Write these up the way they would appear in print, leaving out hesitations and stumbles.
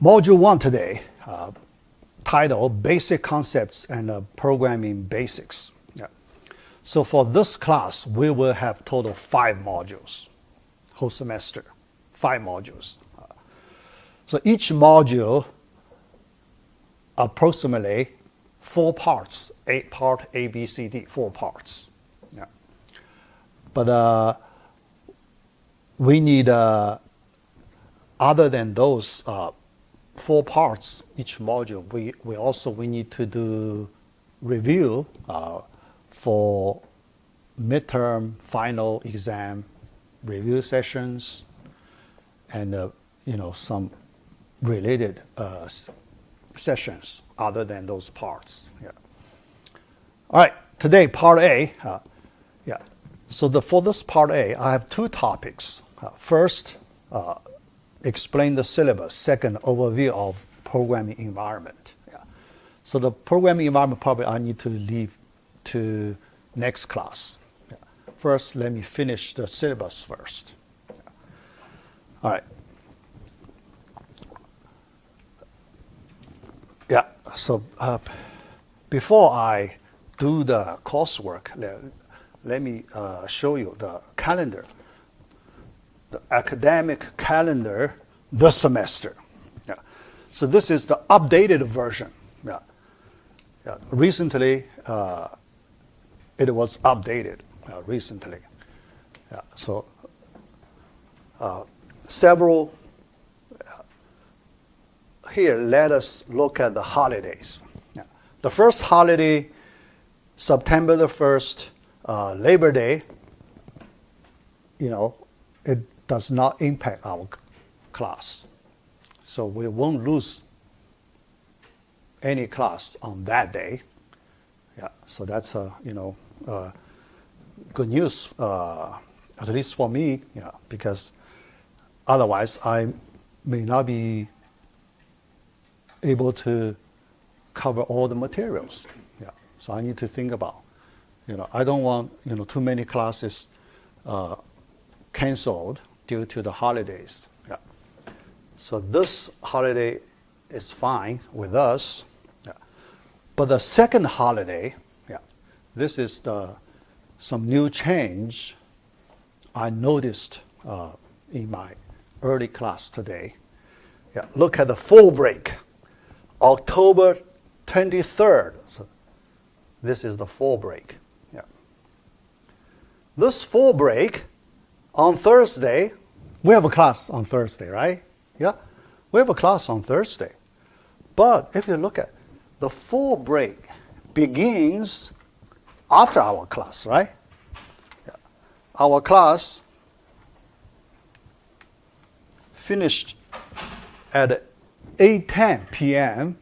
Module 1 today, titled Basic Concepts and Programming Basics. Yeah. So for this class, we will have total 5 modules, whole semester, 5 modules. So each module, approximately 4 parts, 8-part A, B, C, D, 4 parts. Yeah. But we need, other than those 4 parts, each module, we need to do review for midterm, final exam review sessions, and some related sessions other than those parts. Yeah. All right, today part A. So for this part A, I have 2 topics. First, explain the syllabus. Second, overview of programming environment. Yeah. So the programming environment probably I need to leave to next class. Yeah. First, let me finish the syllabus first. Yeah. All right. Yeah, so before I do the coursework, let me show you the calendar, the academic calendar this semester. Yeah. So this is the updated version. Yeah. Yeah. Recently, it was updated recently. Yeah. So several. Here, let us look at the holidays. Yeah. The first holiday, September the 1st, Labor Day, it does not impact our class. So we won't lose any class on that day. Yeah, so that's good news, at least for me, yeah, because otherwise I may not be able to cover all the materials. Yeah. So I need to think about, I don't want, too many classes canceled due to the holidays. Yeah. So this holiday is fine with us. Yeah. But the second holiday, yeah, this is some new change I noticed in my early class today. Yeah. Look at the fall break. October 23rd. So this is the fall break. Yeah. This fall break on Thursday, we have a class on Thursday, right? Yeah, we have a class on Thursday. But if you look at the fall break begins after our class, right? Yeah. Our class finished at 8:10 p.m.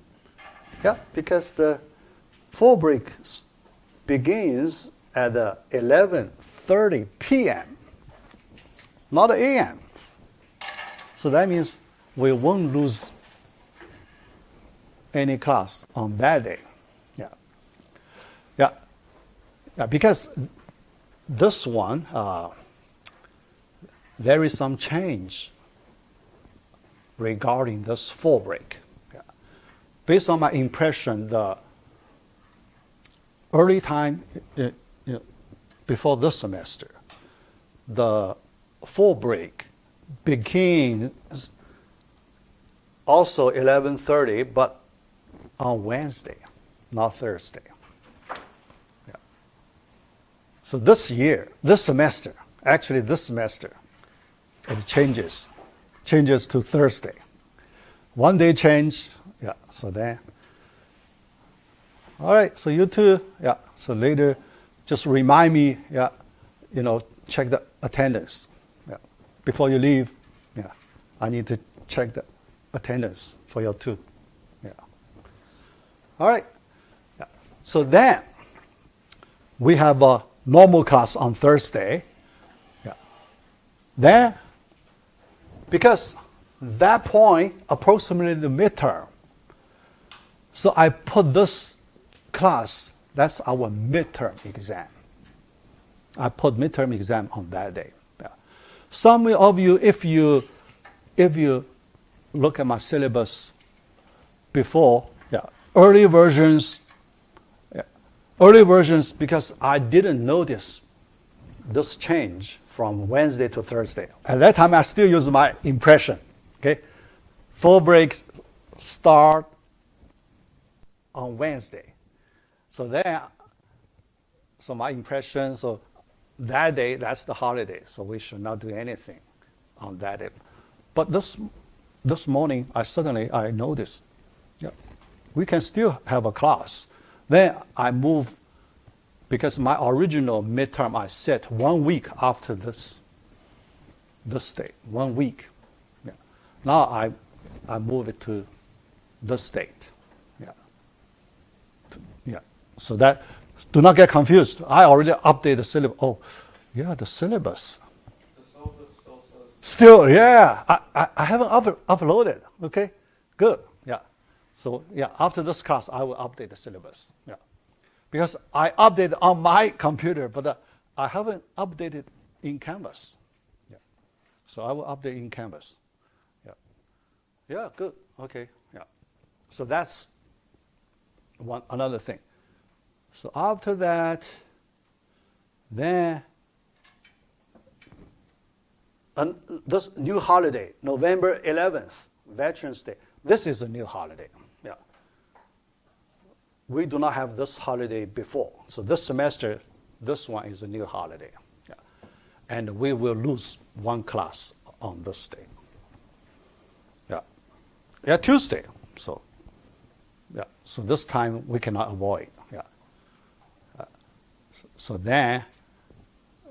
Yeah, because the fall break begins at 11:30 p.m., not a.m. So that means we won't lose any class on that day. Yeah, yeah, yeah. Because this one, there is some change regarding this fall break. Yeah. Based on my impression, the early time before this semester, the fall break begins also 11:30, but on Wednesday, not Thursday. Yeah. So this semester, it changes to Thursday. One day change, yeah, so then. All right, so you too, yeah, so later just remind me, yeah, check the attendance. Yeah. Before you leave, yeah, I need to check the attendance for you too. Yeah. All right. Yeah. So then we have a normal class on Thursday. Yeah. Then because that point, approximately the midterm. So I put this class, that's our midterm exam. I put midterm exam on that day. Yeah. Some of you, if you look at my syllabus before, early versions, because I didn't notice this change from Wednesday to Thursday. At that time, I still use my impression. Okay, fall break start on Wednesday. So my impression, so that day, that's the holiday, so we should not do anything on that day. But this morning, I noticed, we can still have a class. Then I move, because my original midterm I set 1 week after this date, 1 week. Yeah. Now I move it to this date. So that, do not get confused. I already updated the syllabus. Oh, yeah, the syllabus. The syllabus still says. Still, yeah. I haven't uploaded. Okay, good. Yeah. So yeah, after this class, I will update the syllabus. Yeah, because I updated on my computer, but I haven't updated in Canvas. Yeah. So I will update in Canvas. Yeah. Yeah. Good. Okay. Yeah. So that's another thing. So after that, then this new holiday, November 11th, Veterans Day. This is a new holiday. Yeah. We do not have this holiday before. So this semester, this one is a new holiday. Yeah. And we will lose one class on this day. Yeah. Yeah, Tuesday. So yeah. So this time we cannot avoid. Yeah. So then,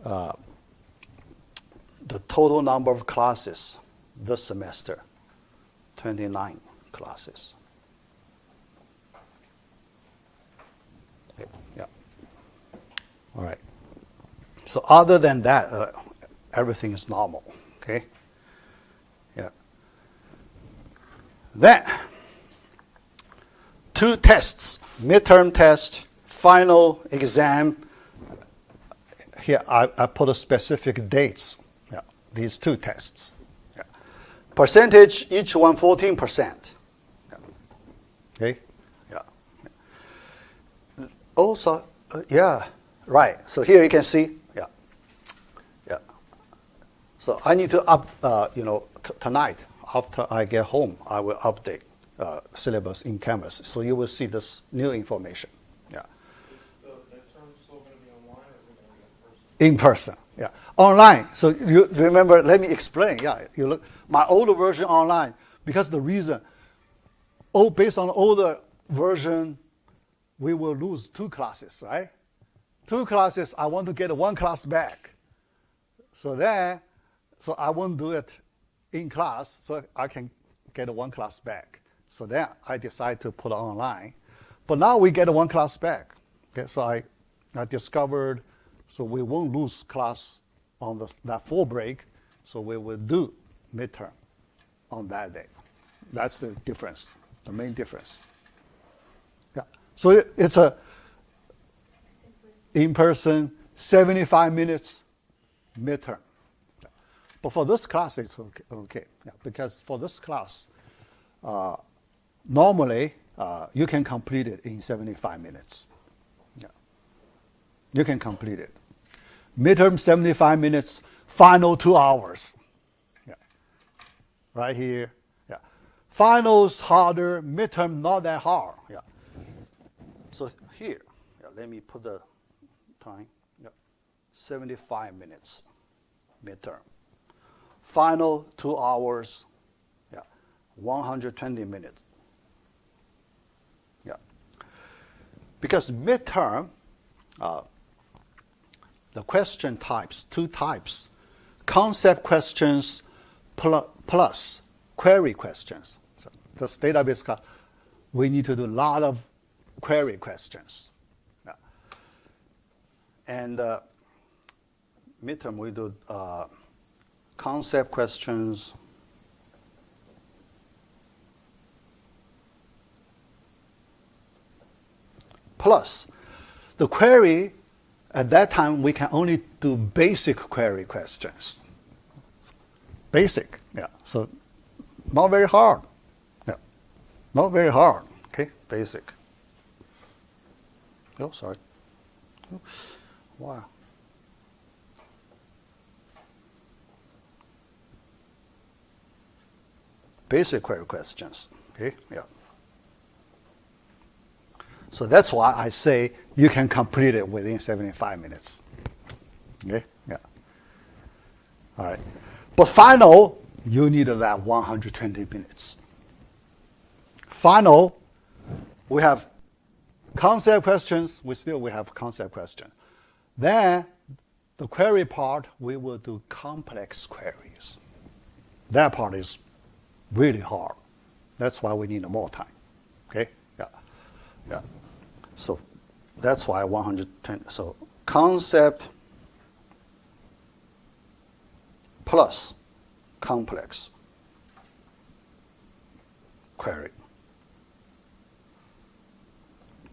the total number of classes this semester, 29 classes. Okay. Yeah. All right. So other than that, everything is normal. Okay. Yeah. Then, 2 tests: midterm test, final exam. Here I put a specific dates. Yeah, these 2 tests. Yeah. Percentage, each one 14%. Yeah. Okay. Yeah. Also, yeah, right. So here you can see. Yeah. Yeah. So I need to tonight after I get home, I will update syllabus in Canvas. So you will see this new information. Yeah. In person, yeah. Online, so you remember, let me explain. Yeah, you look, my older version online, because the reason, based on older version, we will lose 2 classes, right? 2 classes, I want to get 1 class back. So I won't do it in class, so I can get 1 class back. So then I decide to put it online. But now we get 1 class back. Okay, so I discovered, so we won't lose class on that fall break, so we will do midterm on that day. That's the difference, the main difference. Yeah. So it's a in-person 75 minutes midterm. But for this class, it's okay. Yeah, because for this class, normally you can complete it in 75 minutes. You can complete it. Midterm 75 minutes, final 2 hours. Yeah. Right here. Yeah. Finals harder, midterm not that hard. Yeah. So here, let me put the time. Yeah. 75 minutes midterm. Final 2 hours. Yeah. 120 minutes. Yeah. Because midterm, the question types, 2 types: concept questions plus query questions. So this database class, we need to do a lot of query questions. Yeah. And midterm, we do concept questions plus the query. At that time, we can only do basic query questions. Basic, yeah. So not very hard. Yeah, not very hard. Okay, basic. Oh, sorry. Wow. Basic query questions. Okay, yeah. So that's why I say you can complete it within 75 minutes. Okay, yeah. All right. But final, you need that 120 minutes. Final, we have concept questions. We have concept questions. Then the query part, we will do complex queries. That part is really hard. That's why we need more time. Okay? Yeah. Yeah. So that's why 110. So concept plus complex query.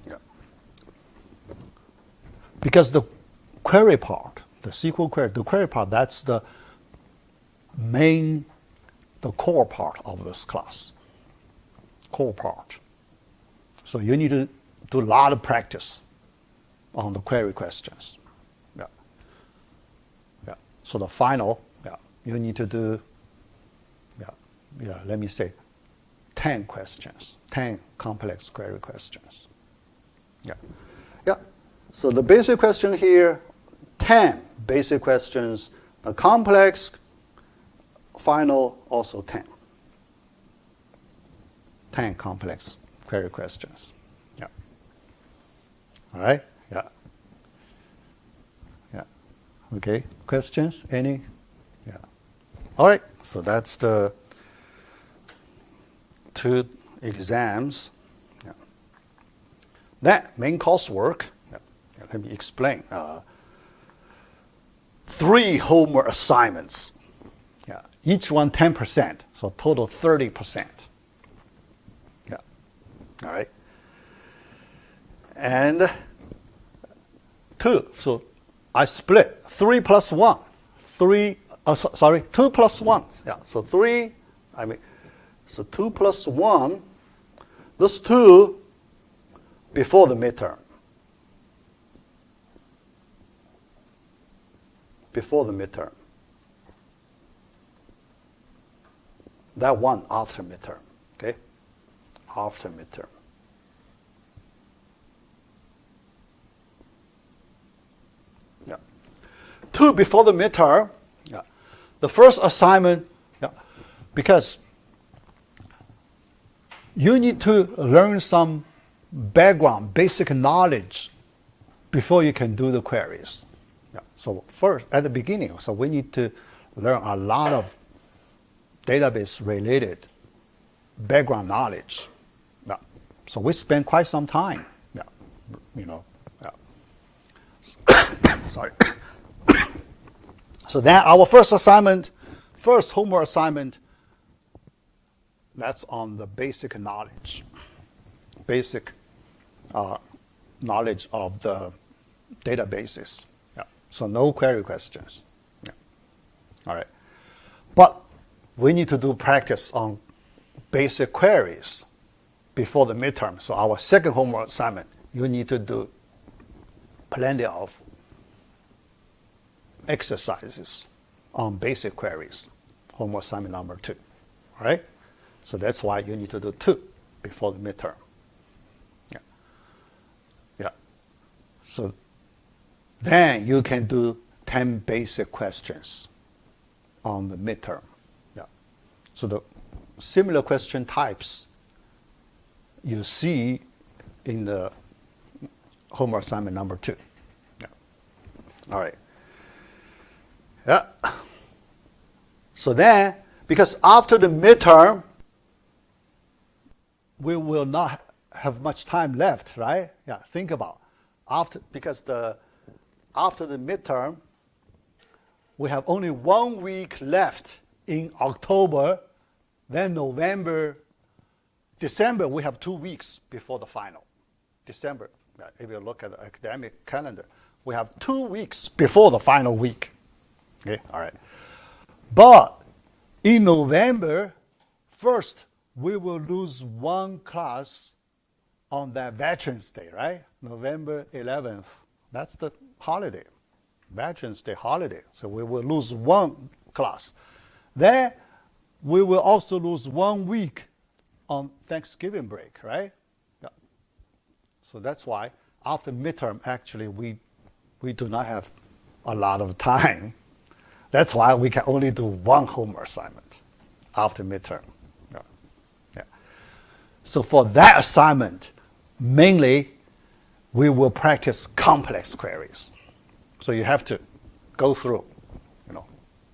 Yeah. Because the query part, the SQL query, the query part, that's the main, the core part of this class. Core part. So you need to do a lot of practice on the query questions. Yeah. Yeah. So the final, yeah, you need to do, let me say 10 questions, 10 complex query questions. Yeah. Yeah. So the basic question here, 10 basic questions. The complex, final, also 10. 10 complex query questions. Yeah. All right? Yeah. Yeah. Okay. Questions? Any? Yeah. All right. So that's the 2 exams. Yeah. Then main coursework. Yeah. Yeah, let me explain. 3 homework assignments. Yeah. Each one 10%. So total 30%. Yeah. All right. And 2. So I split 3 plus 1. 2 plus 1. Yeah. So 3. So 2 plus 1. This 2 before the midterm. Before the midterm. That 1 after midterm. Okay? After midterm. Yeah. 2 before the midterm. Yeah. The first assignment, yeah, because you need to learn some background, basic knowledge before you can do the queries. Yeah. So first, at the beginning, so we need to learn a lot of database-related background knowledge. Yeah. So we spend quite some time. Yeah. You know. Yeah. Sorry. So then our first homework assignment, that's on the basic knowledge. Basic knowledge of the databases. Yeah. So no query questions. Yeah. All right. But we need to do practice on basic queries before the midterm. So our second homework assignment, you need to do plenty of exercises on basic queries. Homework assignment number 2. All right? So that's why you need to do 2 before the midterm. Yeah. Yeah. So then you can do 10 basic questions on the midterm. Yeah. So the similar question types you see in the homework assignment number 2. Yeah. All right. Yeah. So then, because after the midterm, we will not have much time left, right? Yeah, think about after the midterm, we have only 1 week left in October, then November, December, we have 2 weeks before the final. December, if you look at the academic calendar, we have 2 weeks before the final week. Okay, all right. But in November, First, we will lose one class on that Veterans Day, right? November 11th. That's the holiday, Veterans Day holiday. So we will lose one class. Then we will also lose 1 week on Thanksgiving break, right? Yeah. So that's why after midterm, actually, we do not have a lot of time. That's why we can only do one homework assignment after midterm. Yeah. Yeah. So for that assignment, mainly, we will practice complex queries. So you have to go through,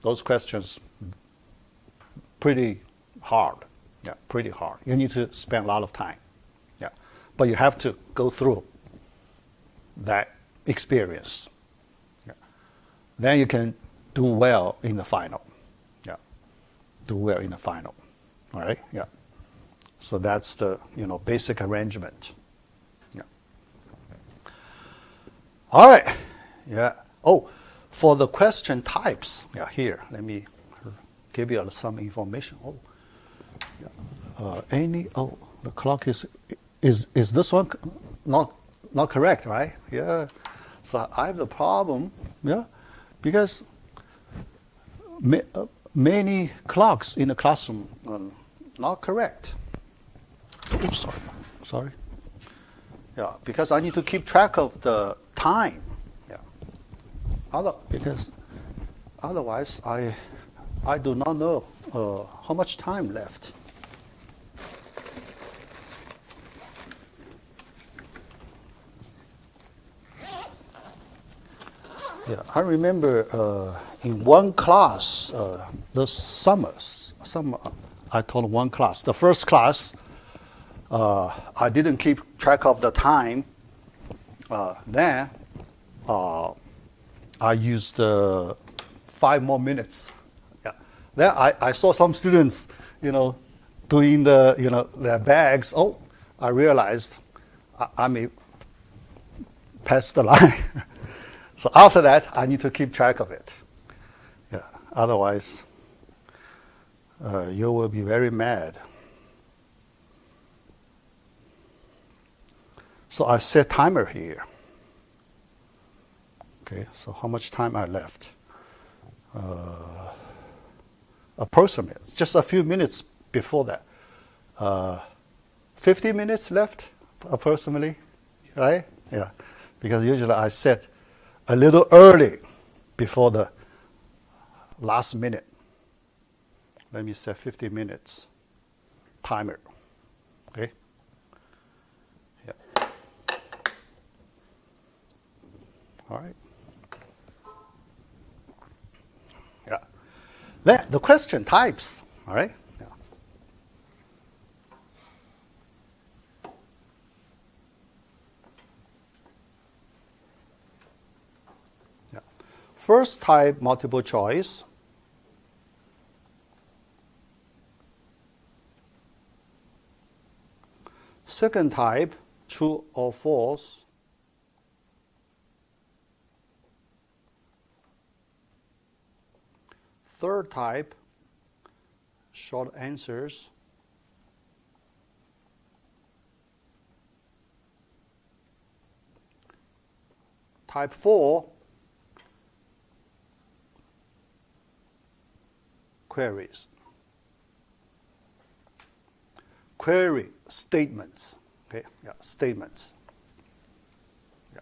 those questions pretty hard. Yeah, pretty hard. You need to spend a lot of time. Yeah. But you have to go through that experience. Yeah. Then you can do well in the final. Yeah. Do well in the final. All right? Yeah. So that's the, basic arrangement. Yeah. All right. Yeah. Oh, for the question types, here, let me give you some information. Oh, yeah. The clock is this one not correct, right? Yeah. So I have the problem, because many clocks in the classroom are not correct. Oops, sorry. Yeah, because I need to keep track of the time. Yeah. Because otherwise, I do not know how much time left. Yeah, I remember in one class, the summer, I taught one class. The first class, I didn't keep track of the time. Then I used 5 more minutes. Yeah. Then I saw some students, doing their bags. Oh, I realized I may pass the line. So after that, I need to keep track of it. Yeah. Otherwise, you will be very mad. So I set timer here. Okay, so how much time I left? Approximately, just a few minutes before that. 50 minutes left, approximately, right? Yeah, because usually I set a little early before the last minute. Let me set 50 minutes timer. Okay. Yeah. All right. Yeah. Then the question types. All right. Yeah. Yeah. First type, multiple choice. Second type, true or false. Third type, short answers. Type 4, queries. Query statements. Okay, yeah, statements. Yeah.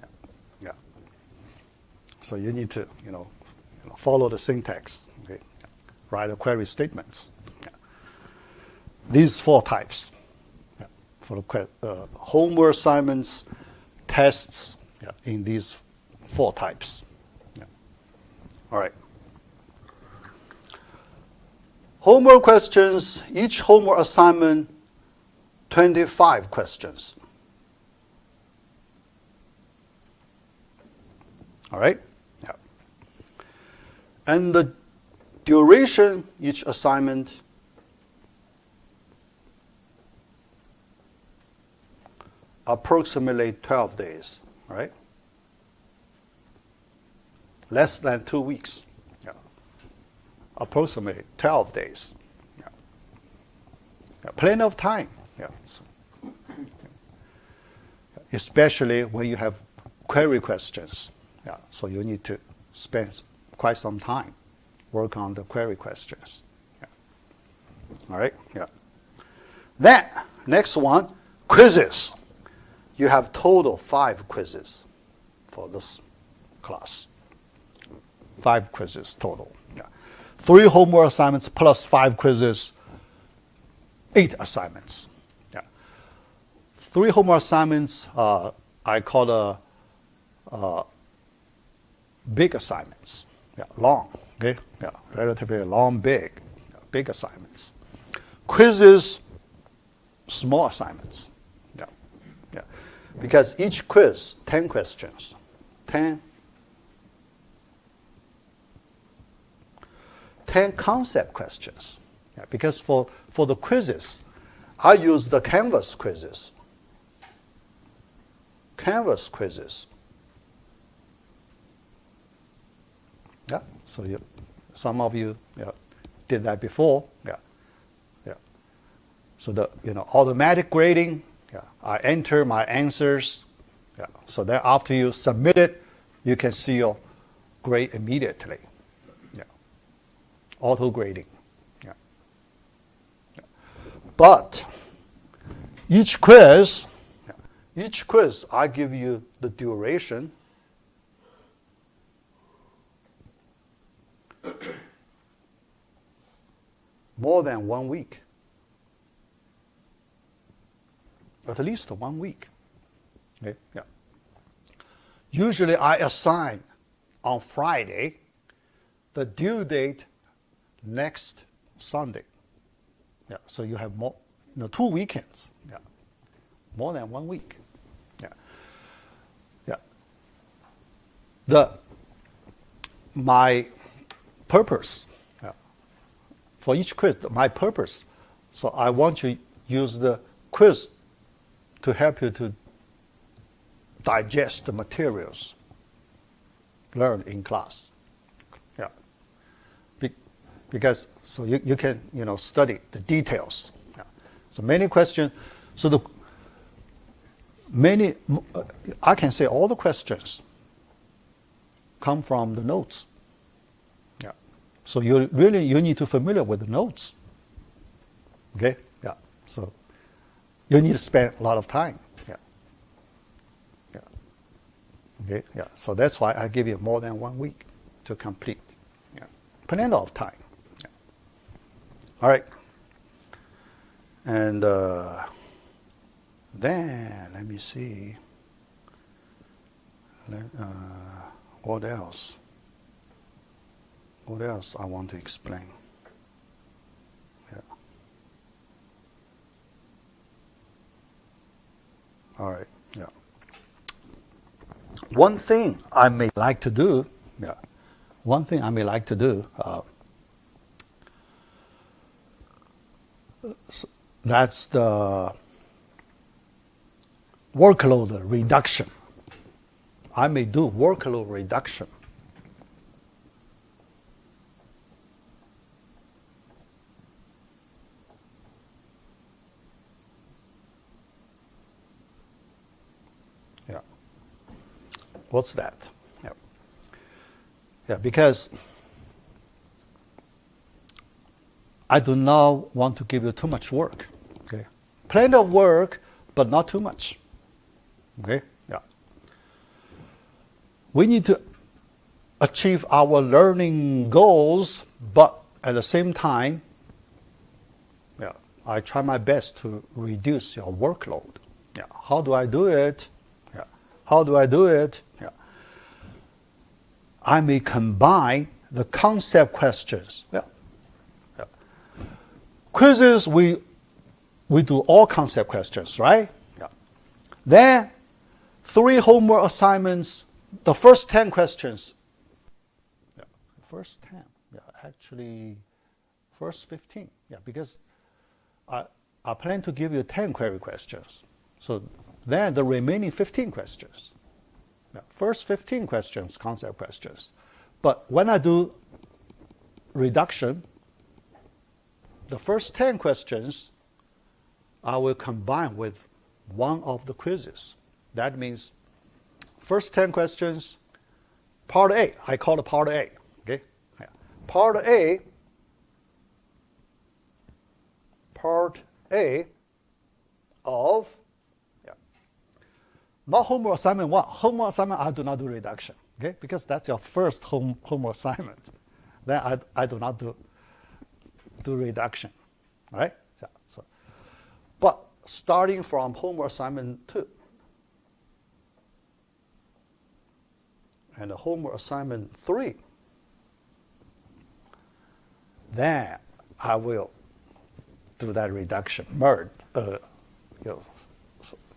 Yeah. Yeah. So you need to, follow the syntax. Okay, write the query statements. Yeah. These 4 types. Yeah. For the homework assignments, tests. Yeah, in these 4 types. Yeah. All right. Homework questions, each homework assignment, 25 questions. All right? Yeah. And the duration, each assignment, approximately 12 days, right? less than 2 weeks. Yeah. Approximately 12 days. Yeah. Yeah. Plenty of time. Yeah. So, especially when you have query questions. Yeah. So you need to spend quite some time work on the query questions. Yeah. All right. Yeah. Then next one, quizzes. You have total 5 quizzes for this class. 5 quizzes total. Yeah. 3 homework assignments plus 5 quizzes, 8 assignments. Yeah. 3 homework assignments I call big assignments. Yeah, long. Okay. Yeah, relatively long, big assignments. Quizzes, small assignments. Yeah. Yeah. Because each quiz, 10 questions. 10 concept questions. Yeah, because for the quizzes, I use the Canvas quizzes. Canvas quizzes. Yeah, so some of you did that before. Yeah, yeah. So the automatic grading. Yeah, I enter my answers. Yeah, so then after you submit it, you can see your grade immediately. Yeah, auto grading. Yeah. Yeah. But each quiz, I give you the duration. More than 1 week. At least 1 week. Okay? Yeah. Usually I assign on Friday, the due date next Sunday. Yeah. So you have more, 2 weekends. Yeah. More than 1 week. Yeah. Yeah. My purpose. For each quiz, my purpose. So I want to use the quiz to help you to digest the materials learned in class. Yeah. Because so you can study the details. Yeah. So many questions. So I can say all the questions come from the notes. So you need to familiar with the notes. Okay? Yeah. So you need to spend a lot of time. Yeah. Yeah. Okay? Yeah. So that's why I give you more than 1 week to complete. Yeah. Plenty of time. Yeah. All right. And then let me see. What else? What else I want to explain? Yeah. All right. Yeah. One thing I may like to do. Yeah. One thing I may like to do. That's the workload reduction. I may do workload reduction. What's that? Yeah. Yeah, because I do not want to give you too much work. Okay. Plenty of work, but not too much. Okay? Yeah. We need to achieve our learning goals, but at the same time, yeah, I try my best to reduce your workload. Yeah. How do I do it? Yeah. How do I do it? Yeah. I may combine the concept questions. Yeah. Yeah. Quizzes, we do all concept questions, right? Yeah. Then 3 homework assignments, the first 10 questions. Yeah. First 10. Yeah, actually first 15. Yeah, because I plan to give you 10 query questions. So then the remaining 15 questions. Yeah, first 15 questions, concept questions. But when I do reduction, the first 10 questions I will combine with one of the quizzes. That means first 10 questions, part A, I call it part A. Okay? Part A of, not homework assignment 1. Homework assignment, I do not do reduction, okay? Because that's your first homework assignment. Then I do not do reduction, all right? So, but starting from homework assignment 2 and the homework assignment 3, then I will do that reduction, merge.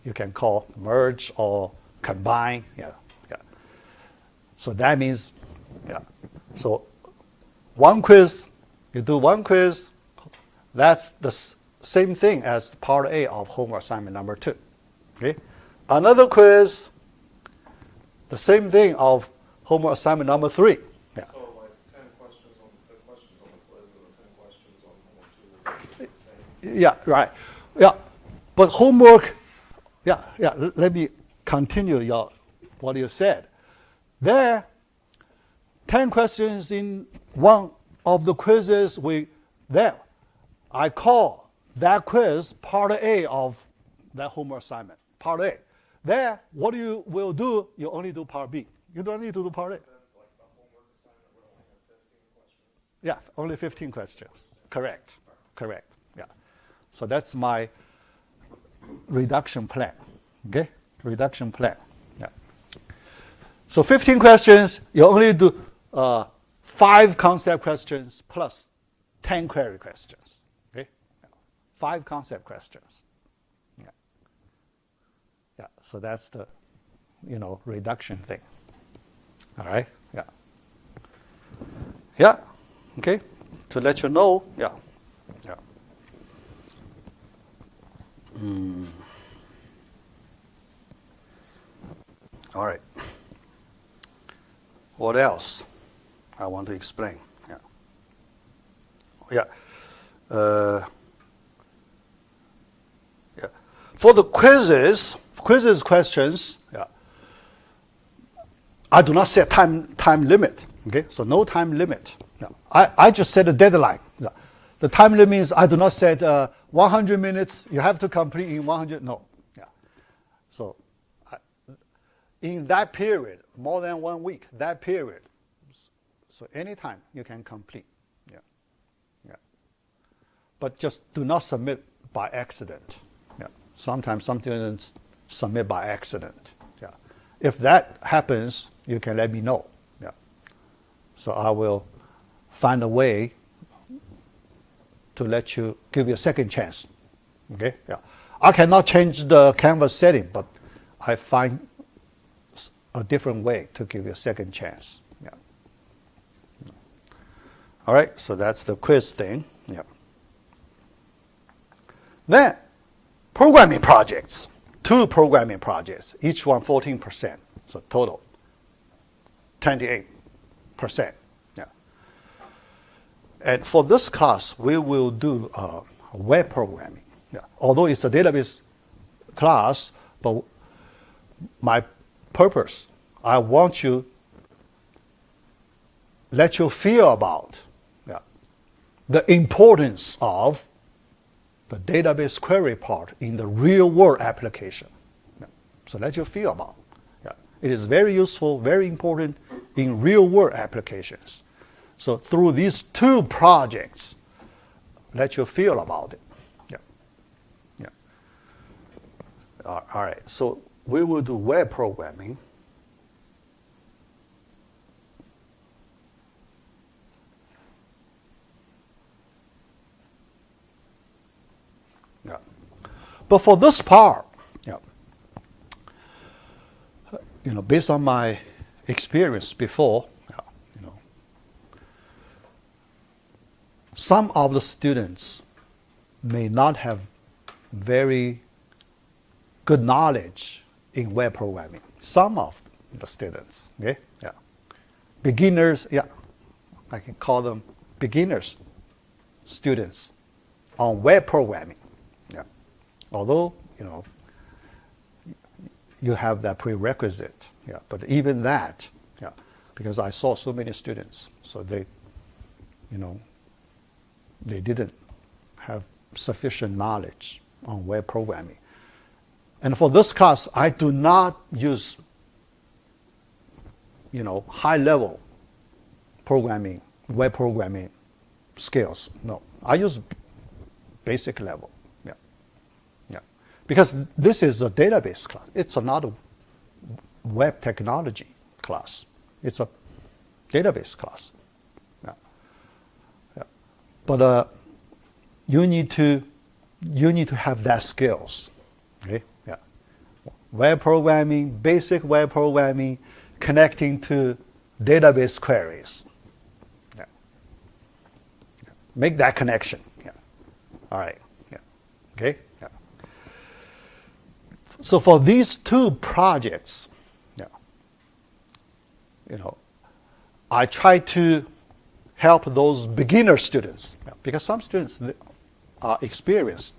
You can call merge or combine. So that means, so one quiz, you do one quiz, that's the same thing as part A of homework assignment number 2. Okay? Another quiz, the same thing of homework assignment number 3. So like 10 questions on the quiz and the 10 questions on homework 2 are the same? Yeah, right. Yeah, but homework, let me continue what you said. There, 10 questions in one of the quizzes, I call that quiz part A of that homework assignment, part A. There, what you will do, you only do part B. You don't need to do part A. Like the homework assignment would only have 15 questions? Yeah, only 15 questions. Correct. Yeah. So that's my reduction plan. Okay? Reduction plan. Yeah. So 15 questions, you only do 5 concept questions plus 10 query questions. Okay? 5 concept questions. Yeah. So that's the, reduction thing. All right? Yeah. Yeah. Okay? To let you know, yeah. All right. What else I want to explain? For the quizzes questions, I do not set time limit. Okay, so no time limit. I just set a deadline. The time limit is I do not set 100 minutes. You have to complete in 100. No. So in that period, more than 1 week, that period, so anytime you can complete. But just do not submit by accident. Sometimes some students submit by accident. If that happens, you can let me know. So I will find a way to give you a second chance. Okay? I cannot change the Canvas setting, but I find a different way to give you a second chance. All right, so that's the quiz thing. Then, programming projects. 2 programming projects, each one 14%. So total, 28%. And for this class, we will do web programming. Although it's a database class, but my purpose, I want to let you feel about the importance of the database query part in the real-world application. So let you feel about. It is very useful, very important in real-world applications. So through these 2 projects, let you feel about it. All right, so we will do web programming. But for this part, based on my experience before, some of the students may not have very good knowledge in web programming. Some of the students, beginners, yeah, I can call them beginners students on web programming. Yeah. Although, you have that prerequisite, yeah, but even that, yeah, because I saw so many students, so they didn't have sufficient knowledge on web programming. And for this class, I do not use, high-level programming, web programming skills. No, I use basic level. Yeah, yeah, because this is a database class. It's not a web technology class. It's a database class. Yeah, yeah. But you need to have that skills. Okay. Yeah. Web programming, basic web programming, connecting to database queries. Yeah. Yeah. Make that connection. Yeah. All right. Yeah. Okay. Yeah. So for these two projects, yeah, I try to help those beginner students, yeah, because some students are experienced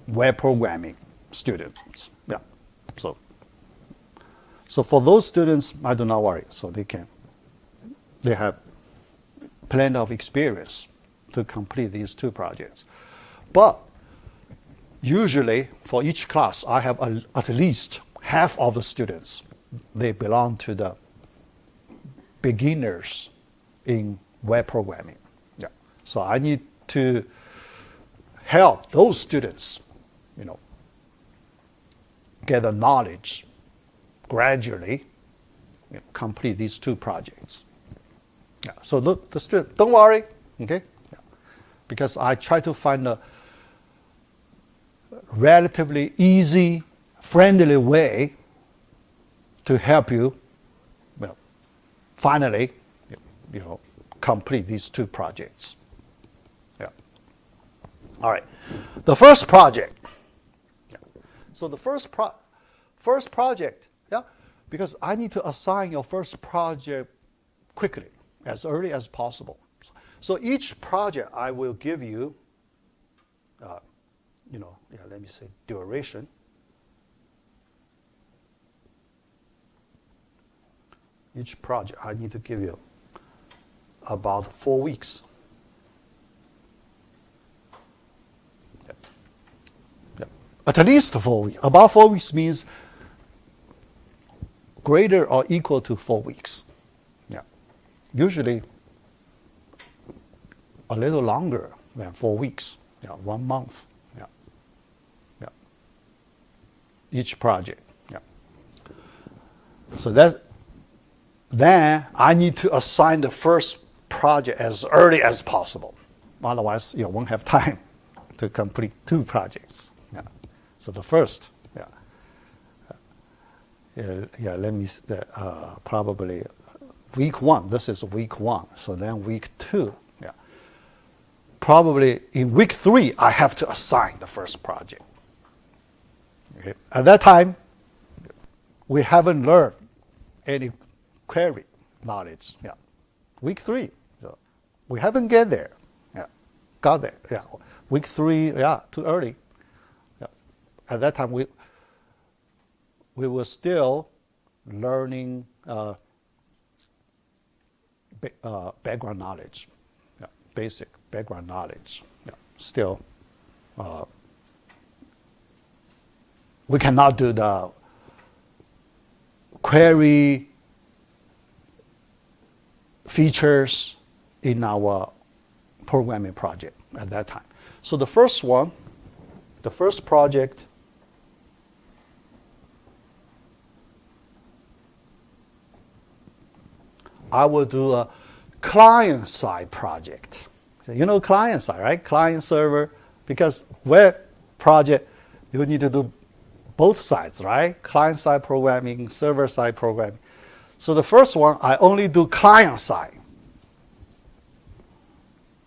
web programming students. Yeah. So for those students, I do not worry. So they have plenty of experience to complete these two projects. But usually for each class, I have at least half of the students, they belong to the beginners in web programming. Yeah. So I need to help those students, get the knowledge gradually, complete these two projects. Yeah. So look, the student, don't worry, okay? Yeah. Because I try to find a relatively easy, friendly way to help you, finally, complete these two projects. Yeah. All right. The first project. Yeah. So the first project, yeah, because I need to assign your first project quickly, as early as possible. So each project I will give you, let me say duration. Each project I need to give you about 4 weeks. Yeah. Yeah. At least 4 weeks. About 4 weeks means greater or equal to 4 weeks. Yeah. Usually a little longer than 4 weeks. Yeah. 1 month. Yeah. Yeah. Each project. Yeah. So then I need to assign the first project as early as possible. Otherwise, you won't have time to complete two projects. Yeah. So the first, let me, probably week 1. This is week 1. So then week 2, yeah. Probably in week 3, I have to assign the first project. Okay. At that time, we haven't learned any query knowledge. Yeah. Week 3. So we haven't got there. Yeah. Got there. Yeah. Week 3, yeah, too early. Yeah. At that time we were still learning background knowledge. Yeah. Basic background knowledge. Yeah. Still we cannot do the query features in our programming project at that time. So the first project, I will do a client-side project. So client-side, right? Client server, because web project, you need to do both sides, right? Client-side programming, server-side programming. So the first one, I only do client-side.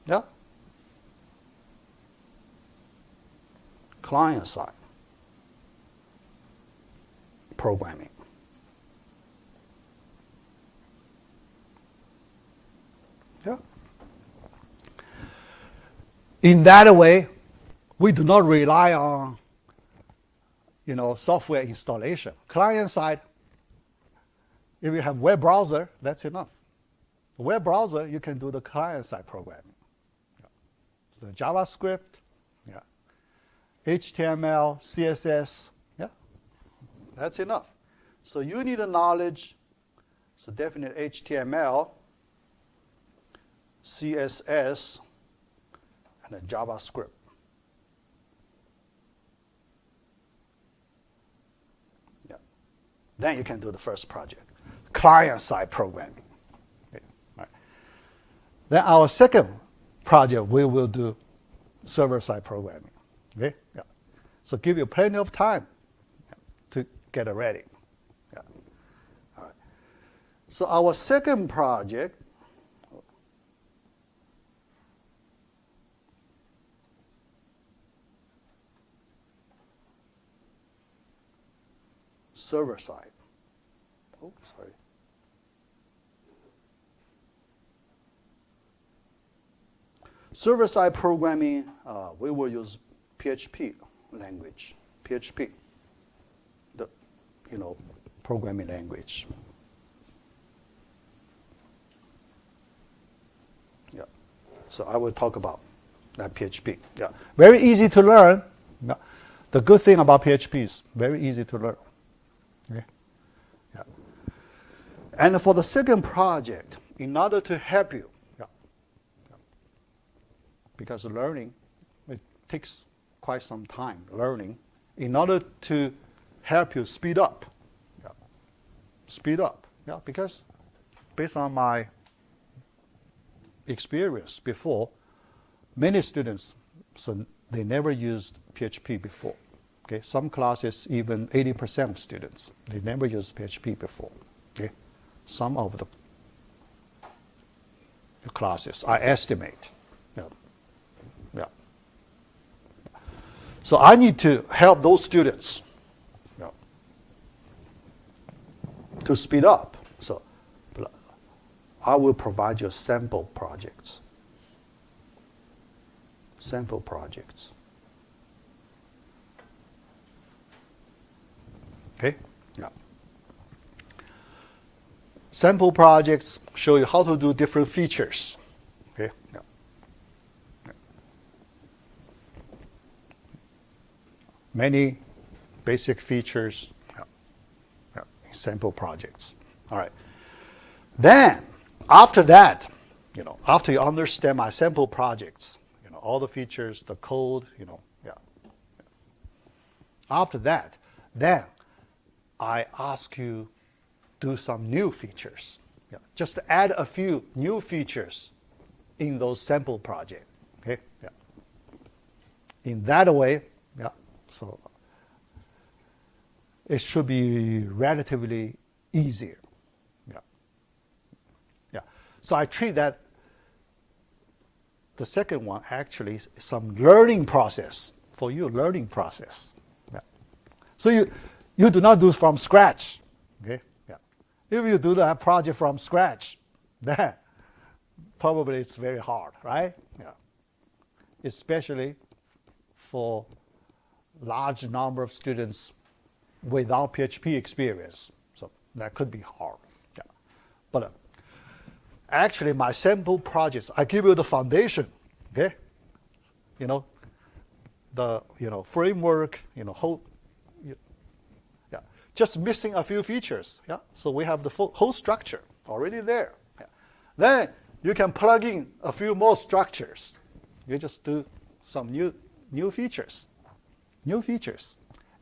Yeah? Client-side programming. Yeah. In that way, we do not rely on software installation. Client side, if you have web browser, that's enough. Web browser, you can do the client side programming. Yeah. So the JavaScript, yeah. HTML, CSS, yeah, that's enough. So you need a knowledge, so definitely HTML, CSS, and a JavaScript. Yeah. Then you can do the first project, client-side programming. Okay. Right. Then our second project, we will do server-side programming. Okay? Yeah. So give you plenty of time to get it ready. Yeah. All right. So our second project, server side. Oh, sorry. Server side programming, we will use PHP language. PHP, the programming language. Yeah. So I will talk about that PHP. Yeah. Very easy to learn. Yeah. The good thing about PHP is very easy to learn. Okay. Yeah. And for the second project, in order to help you, because learning, it takes quite some time learning, in order to help you speed up. Yeah. Speed up. Yeah, because based on my experience before, many students, so they never used PHP before. Okay, some classes, even 80% of students, they never used PHP before. Okay, some of the classes, I estimate. Yeah. Yeah. So I need to help those students to speed up. So I will provide you sample projects. Sample projects. Okay? Yeah. Sample projects show you how to do different features. Okay? Yeah. Yeah. Many basic features. Yeah. Yeah. Sample projects. All right. Then, after that, after you understand my sample projects, all the features, the code, yeah. After that, then I ask you do some new features. Yeah. Just add a few new features in those sample projects. Okay? Yeah. In that way, yeah. So it should be relatively easier. Yeah. Yeah. So I treat that the second one actually is some learning process for you, learning process. Yeah. So you do not do from scratch. Okay? Yeah. If you do that project from scratch, then probably it's very hard, right? Yeah. Especially for large number of students without PHP experience. So that could be hard. Yeah. But actually, my sample projects, I give you the foundation, okay? The framework, whole, yeah. Just missing a few features, yeah. So we have the whole structure already there. Yeah. Then you can plug in a few more structures. You just do some new features,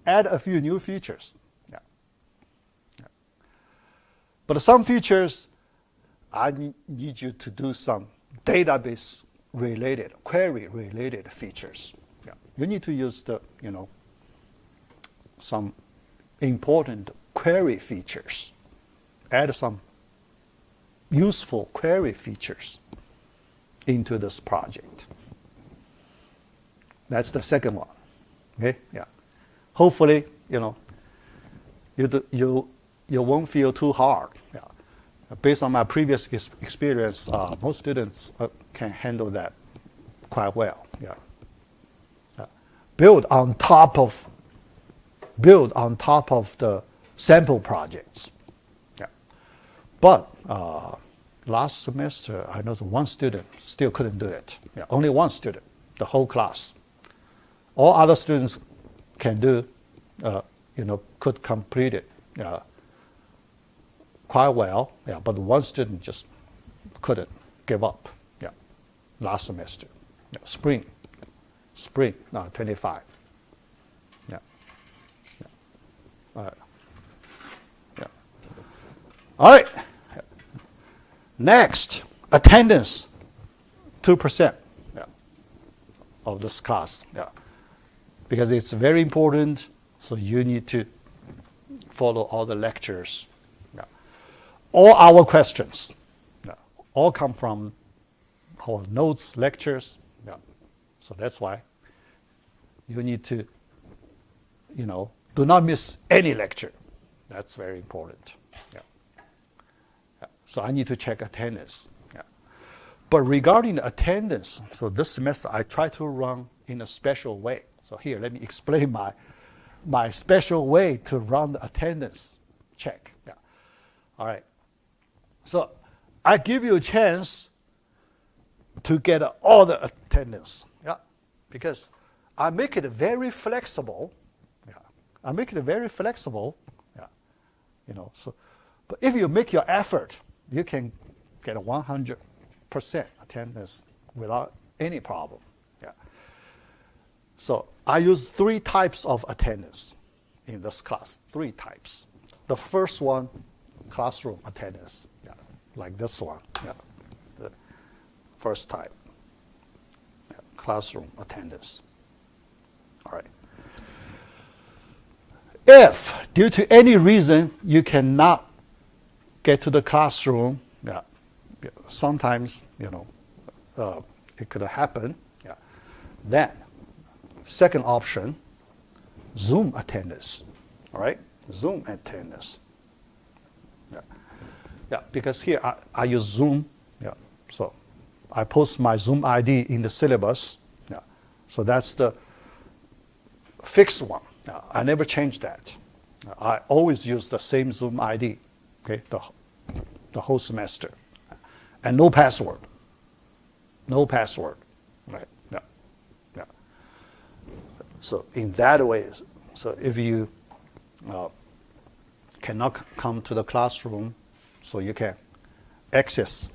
add a few new features. Yeah. Yeah. But some features, I need you to do some database-related, query-related features. Yeah. You need to use the, some important query features. Add some useful query features into this project. That's the second one. Okay? Yeah. Hopefully, you won't feel too hard. Yeah. Based on my previous experience, most students can handle that quite well. Yeah. Build on top of the sample projects. Yeah. But last semester, I know one student still couldn't do it. Yeah, only one student, the whole class. All other students can do, could complete it quite well. Yeah, but one student just couldn't give up. Yeah, last semester, yeah, spring, 25. Yeah. Yeah. Yeah. All right. Next, attendance, 2% of this class. Yeah. Because it's very important, so you need to follow all the lectures. Yeah. All our questions all come from our notes, lectures. Yeah. So that's why you need to, do not miss any lecture. That's very important. Yeah. Yeah. So I need to check attendance. Yeah. But regarding attendance, so this semester I try to run in a special way. So here, let me explain my special way to run the attendance check. Yeah. All right. So I give you a chance to get all the attendance. Yeah. Because I make it very flexible. Yeah. I make it very flexible. Yeah. So, but if you make your effort, you can get a 100% attendance without any problem. Yeah. So I use 3 types of attendance in this class, 3 types. The first one, classroom attendance, yeah, like this one, yeah, the first type, yeah, classroom attendance. All right. If, due to any reason, you cannot get to the classroom, yeah, sometimes, it could happen, yeah, then second option, Zoom attendance. All right, Zoom attendance. Yeah, yeah. Because here I use Zoom. Yeah, so I post my Zoom ID in the syllabus. Yeah, so that's the fixed one. Yeah, I never change that. I always use the same Zoom ID. Okay, the whole semester, and no password. No password. Right. Yeah. Yeah. So in that way, so if you cannot come to the classroom, so you can access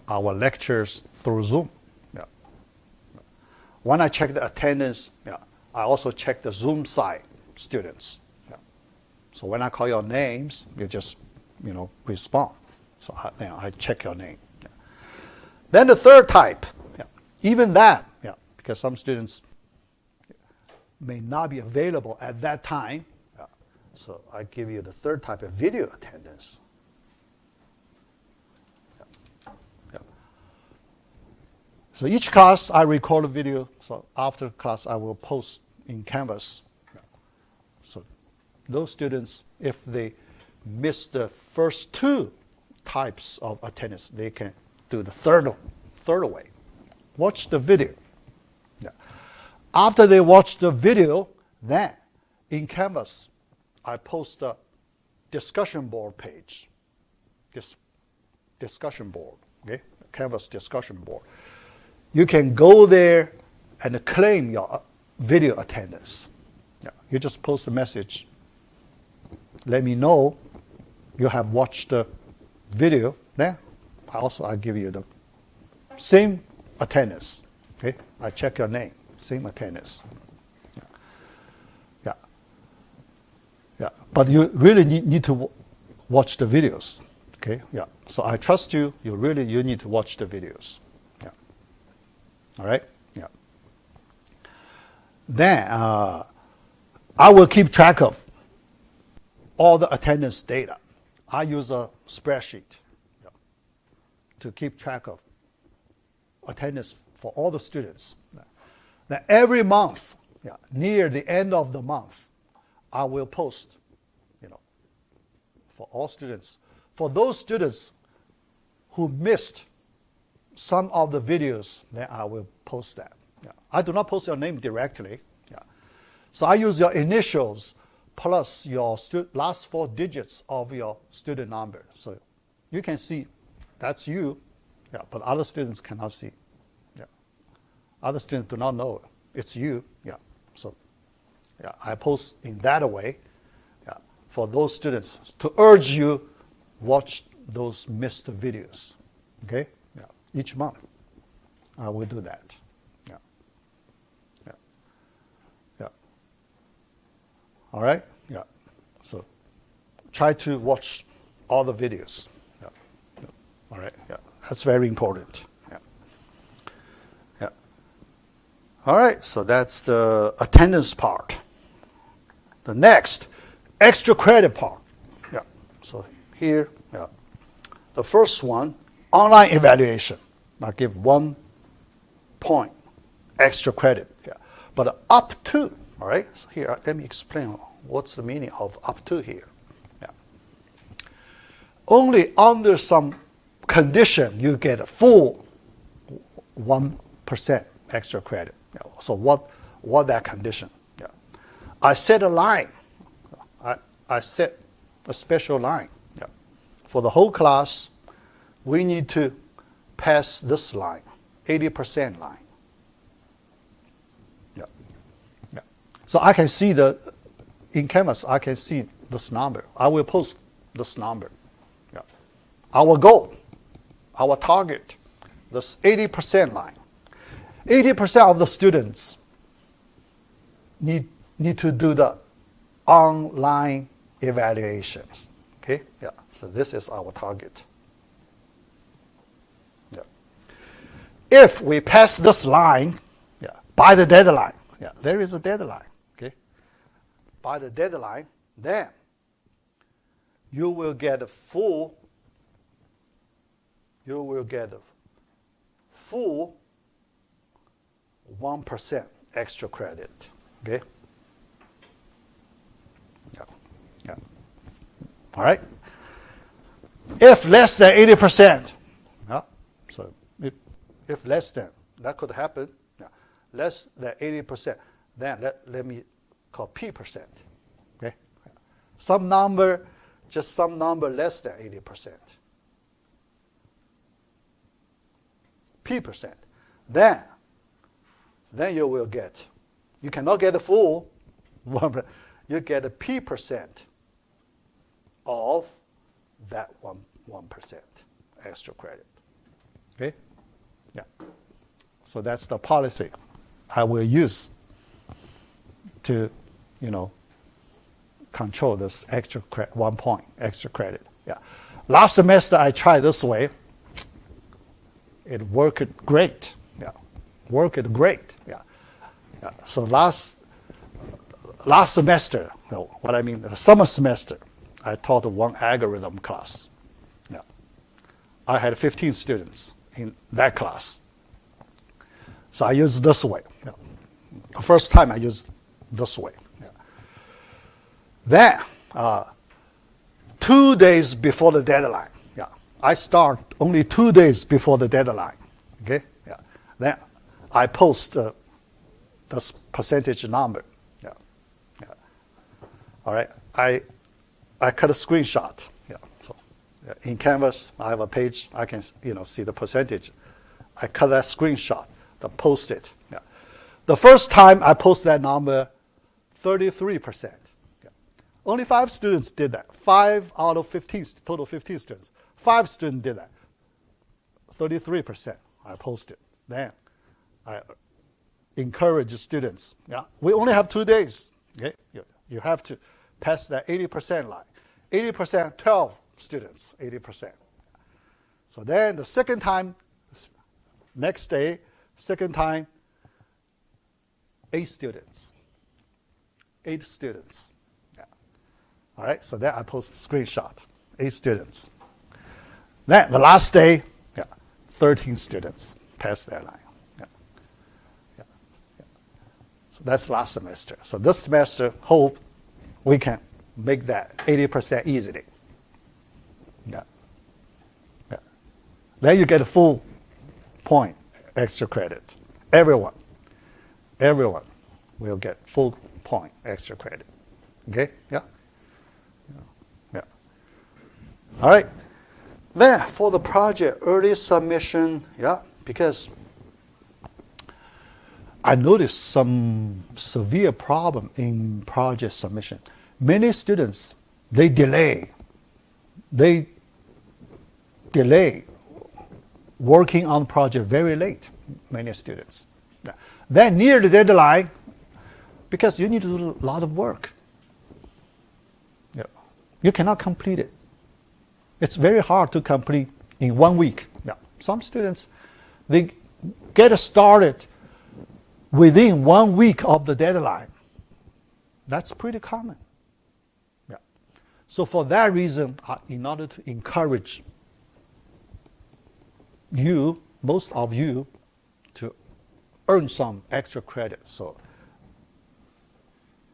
our lectures through Zoom. Yeah. When I check the attendance, yeah, I also check the Zoom side students. Yeah. So when I call your names, you just respond. So I check your name. Yeah. Then the third type, yeah, even that, yeah, because some students may not be available at that time. Yeah. So I give you the third type of video attendance. Yeah. Yeah. So each class I record a video. So after class I will post in Canvas. Yeah. So those students, if they miss the first 2 types of attendance, they can do the third way. Watch the video. Yeah. After they watch the video, then in Canvas, I post a discussion board page. This discussion board, okay? Canvas discussion board. You can go there and claim your video attendance. Yeah. You just post a message. Let me know you have watched the video. Then I give you the same attendance. Okay? I check your name. Same attendance. Yeah. Yeah. Yeah. But you really need to watch the videos. Okay? Yeah. So I trust you. You need to watch the videos. Yeah. All right? Yeah. Then I will keep track of all the attendance data. I use a spreadsheet, yeah, to keep track of attendance for all the students. Now every month, yeah, near the end of the month, I will post, for all students. For those students who missed some of the videos, then I will post that. Yeah. I do not post your name directly. Yeah. So I use your initials plus your last 4 digits of your student number. So you can see that's you, yeah, but other students cannot see. Yeah. Other students do not know it's you. Yeah. So yeah, I post in that way, yeah, for those students to urge you watch those missed videos. Okay? Yeah. Each month I will do that. Yeah. Yeah. Yeah. All right? Yeah. So try to watch all the videos. Yeah. Yeah. All right? Yeah. That's very important. Yeah. Yeah. All right, so that's the attendance part. The next, extra credit part. Yeah. So here, yeah. The first one, online evaluation. I give 1 point extra credit. Yeah. But up to, all right? So here, let me explain what's the meaning of up to here. Yeah. Only under some condition you get a full 1% extra credit. Yeah. So what that condition? Yeah. I set a line. I set a special line. Yeah. For the whole class, we need to pass this line, 80% line. Yeah. Yeah. So I can see in Canvas, I can see this number. I will post this number. Yeah. Our goal, our target, this 80% line. 80% of the students need to do the online evaluations. Okay? Yeah. So this is our target. Yeah. If we pass this line, yeah, by the deadline, yeah, there is a deadline. Okay? By the deadline, then you will get a full 1% extra credit. Okay? Yeah. Yeah. All right? If less than 80%, yeah, so if less than, that could happen, yeah, less than 80%, then let me call P%. Okay? Some number, just some number less than 80%. P%. Then you will get, you cannot get a full 1%, you get a P% of that 1% extra credit. Okay? Yeah. So that's the policy I will use to, control this extra 1 point extra credit. Yeah. Last semester I tried this way. It worked great. Yeah. Worked great. Yeah. Yeah. So last semester, no, what I mean, the summer semester, I taught 1 algorithm class. Yeah. I had 15 students in that class. So I used this way. Yeah. The first time I used this way. Yeah. Then, 2 days before the deadline, yeah, I start only 2 days before the deadline. Okay? Yeah. Then I post this percentage number. Yeah. Yeah. All right. I cut a screenshot. Yeah. So in Canvas, I have a page. I can see the percentage. I cut that screenshot. Post it. Yeah. The first time I post that number, 33%. Yeah. Only 5 students did that. 5 out of 15, total 15 students. 5 students did that. 33%. I posted. Then I encourage students. Yeah. We only have 2 days. Okay. You have to pass that 80% line. 80%, 12 students, 80%. So then the second time, next day, second time, 8 students. 8 students. Yeah. All right, so then I post a screenshot. 8 students. Then the last day, yeah, 13 students passed that line. Yeah. Yeah. Yeah. So that's last semester. So this semester, hope we can make that 80% easily. Yeah. Yeah. Then you get a full point extra credit. Everyone will get full point extra credit. Okay? Yeah? Yeah. All right. Then for the project early submission, yeah, because I noticed some severe problem in project submission. Many students, they delay working on project very late, many students. Then near the deadline, because you need to do a lot of work, you cannot complete it. It's very hard to complete in 1 week. Some students, they get started within 1 week of the deadline. That's pretty common. So for that reason, in order to encourage you, most of you, to earn some extra credit, so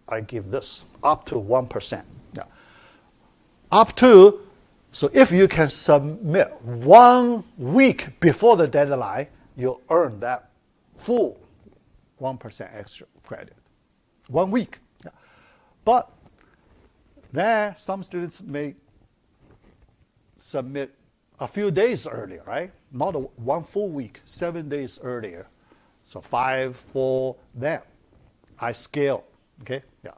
I give this up to 1%. Up to, so if you can submit 1 week before the deadline, you'll earn that full 1% extra credit. 1 week. But then some students may submit a few days earlier, right? Not 1 full week, 7 days earlier. So 5, 4, then I scale, okay? Yeah.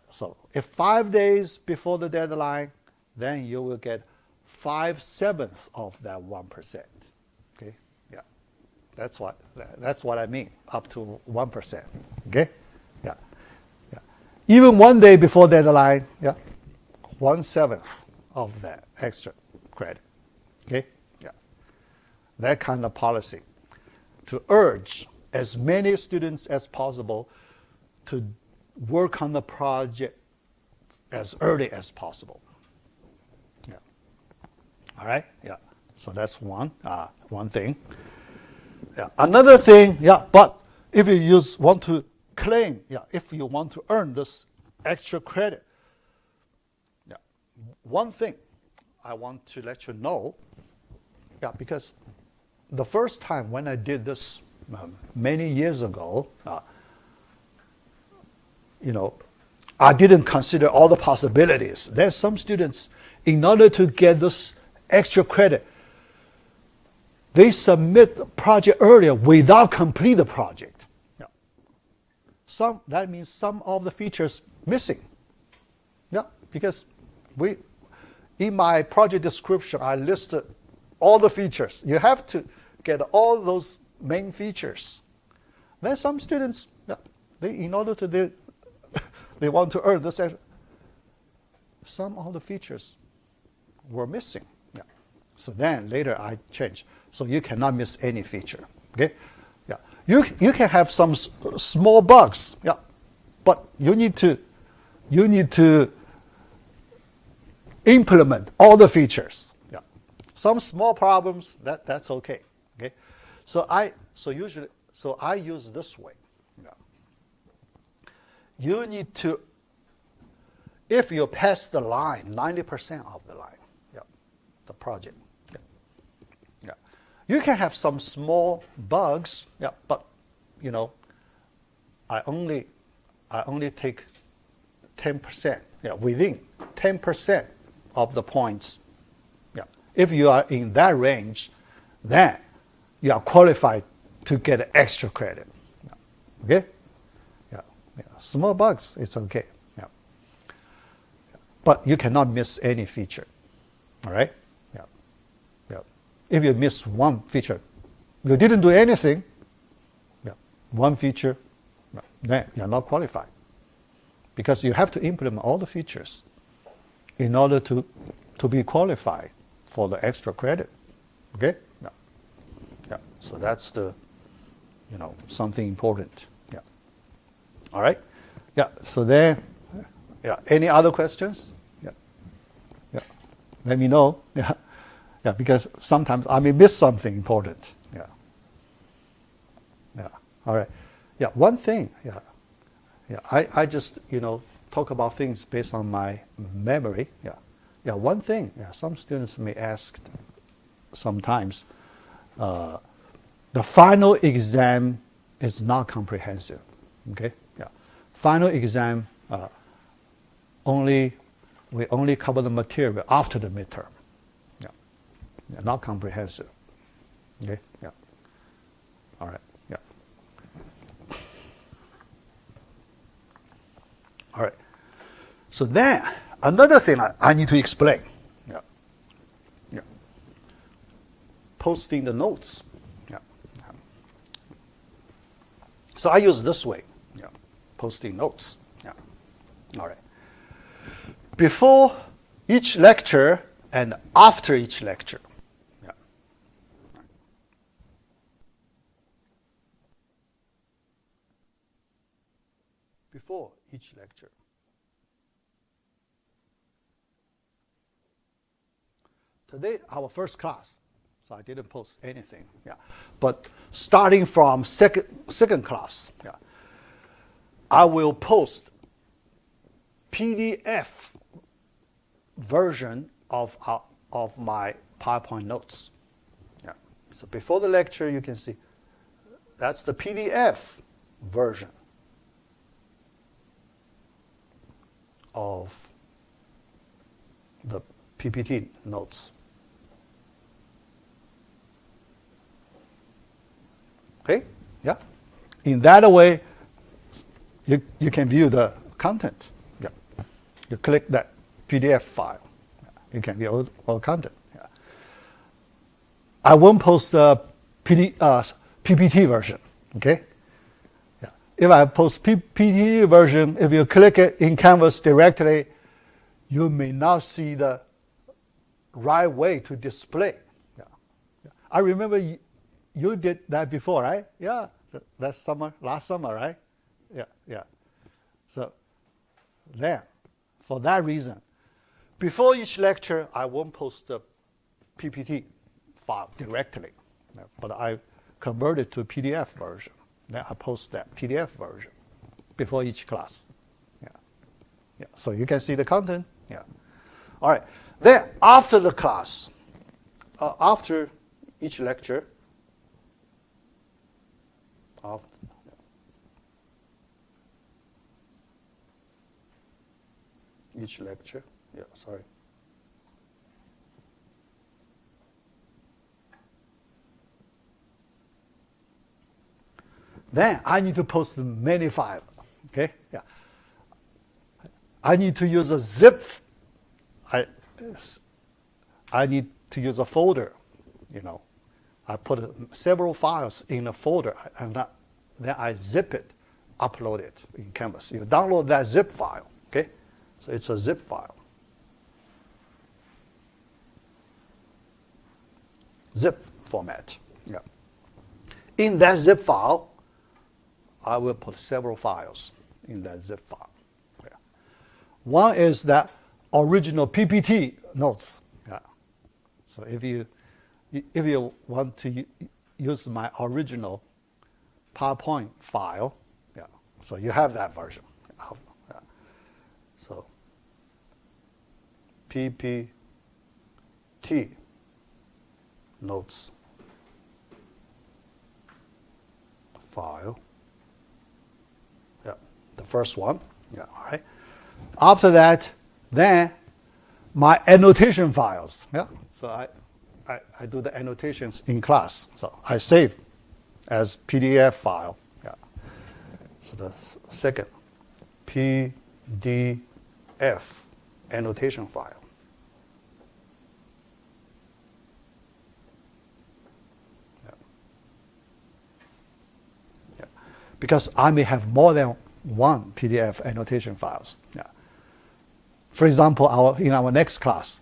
So if 5 days before the deadline, then you will get 5/7 of that 1%. Okay? Yeah. That's what I mean, up to 1%. Okay? Yeah. Yeah. Even 1 day before deadline, yeah, 1/7 of that extra credit. Okay? Yeah. That kind of policy to urge as many students as possible to work on the project as early as possible. Yeah. All right. Yeah. So that's one thing. Yeah. Another thing. Yeah. But if you want to claim, yeah, if you want to earn this extra credit, yeah, one thing I want to let you know. Yeah, because the first time when I did this many years ago, I didn't consider all the possibilities. There's some students, in order to get this extra credit, they submit the project earlier without complete the project. Yeah. That means some of the features missing. Yeah, because in my project description, I listed all the features. You have to get all those main features. Then some students, yeah, in order to they want to earn this, some of the features were missing. Yeah. So then later I changed. So you cannot miss any feature. Okay? Yeah. You can have some small bugs. Yeah. But you need to implement all the features. Yeah. Some small problems, that's okay. Okay? So I use this way. You need to, if you pass the line, 90% of the line, yeah, the project, yeah, yeah. You can have some small bugs, yeah, but I only take 10%, yeah, within 10% of the points, yeah. If you are in that range, then you are qualified to get extra credit, yeah. Okay. Yeah, small bugs, it's okay. Yeah. But you cannot miss any feature. All right? Yeah. Yeah. If you miss one feature, you didn't do anything, yeah, one feature, then you're not qualified. Because you have to implement all the features in order to be qualified for the extra credit. Okay? Yeah. Yeah. So that's something important. All right? Yeah, so then, yeah, any other questions? Yeah. Yeah. Let me know. Yeah. Yeah, because sometimes I may miss something important. Yeah. Yeah. All right. Yeah, one thing, yeah. Yeah, I just, talk about things based on my memory. Yeah. Yeah, one thing, yeah, some students may ask, sometimes the final exam is not comprehensive. Okay, yeah. Final exam we only cover the material after the midterm. Yeah, yeah, not comprehensive. Okay, yeah. All right, yeah. All right. So then another thing I need to explain. Yeah, yeah. Posting the notes. Yeah. So I use this way. Yeah, posting notes. Yeah. All right. Before each lecture and after each lecture. Yeah. Before each lecture. Today, our first class, so I didn't post anything. Yeah, but starting from second class, yeah, I will post PDF version of my PowerPoint notes. Yeah. So before the lecture, you can see that's the PDF version of the PPT notes. Okay? Yeah. In that way, you can view the content. Yeah. You click that PDF file. You can view all content. Yeah. I won't post the PPT version. Okay? Yeah. If I post PPT version, if you click it in Canvas directly, you may not see the right way to display. Yeah. Yeah. I remember you did that before, right? Yeah, last summer, right? Yeah, yeah. So then, for that reason, before each lecture, I won't post the PPT file directly, but I convert it to PDF version. Then I post that PDF version before each class. Yeah, yeah. So you can see the content. Yeah. All right. Then after the class, after each lecture. Each lecture, yeah, sorry. Then I need to post many files, okay? Yeah. I need to use a zip. I need to use a folder, you know. I put several files in a folder, and then I zip it, upload it in Canvas. You download that zip file, okay? So it's a zip file. Zip format, yeah. In that zip file, I will put several files in that zip file. Yeah. One is that original PPT notes, yeah. So if you want to use my original PowerPoint file, yeah, so you have that version. Yeah. So PPT notes file. Yeah, the first one. Yeah, all right. After that, then my annotation files. Yeah, so I do the annotations in class. So I save as PDF file. Yeah. So the second PDF annotation file. Yeah. Yeah. Because I may have more than one PDF annotation files. Yeah. For example, in our next class,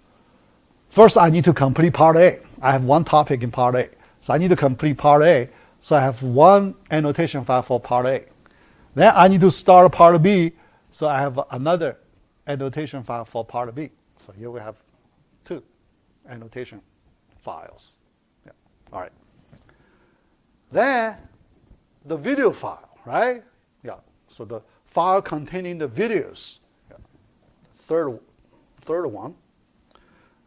first I need to complete part A. I have one topic in part A. So I need to complete part A. So I have one annotation file for part A. Then I need to start part B. So I have another annotation file for part B. So here we have two annotation files. Yeah. All right. Then the video file, right? Yeah. So the file containing the videos. Yeah. Third one.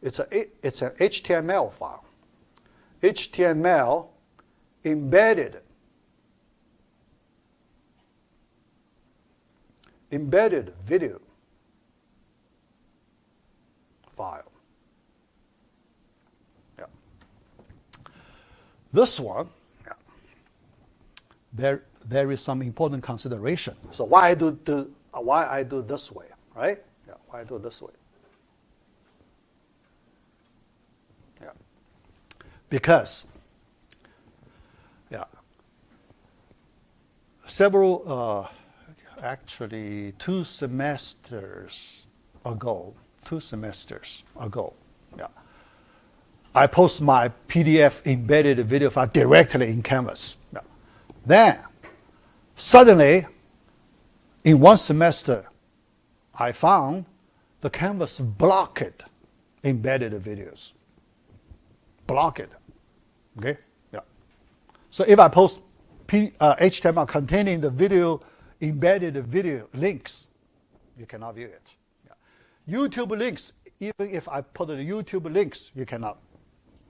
It's an HTML file. HTML embedded video file. Yeah. This one, yeah, there is some important consideration. So why I do this way, right? Yeah, why I do this way? Yeah, because several actually 2 semesters ago, yeah, I post my PDF embedded video file directly in Canvas. Yeah. Then, suddenly, in one semester, I found the Canvas blocked embedded videos. Block it. Okay? Yeah. So if I post HTML containing the embedded video links, you cannot view it. Yeah. YouTube links, even if I put the YouTube links, you cannot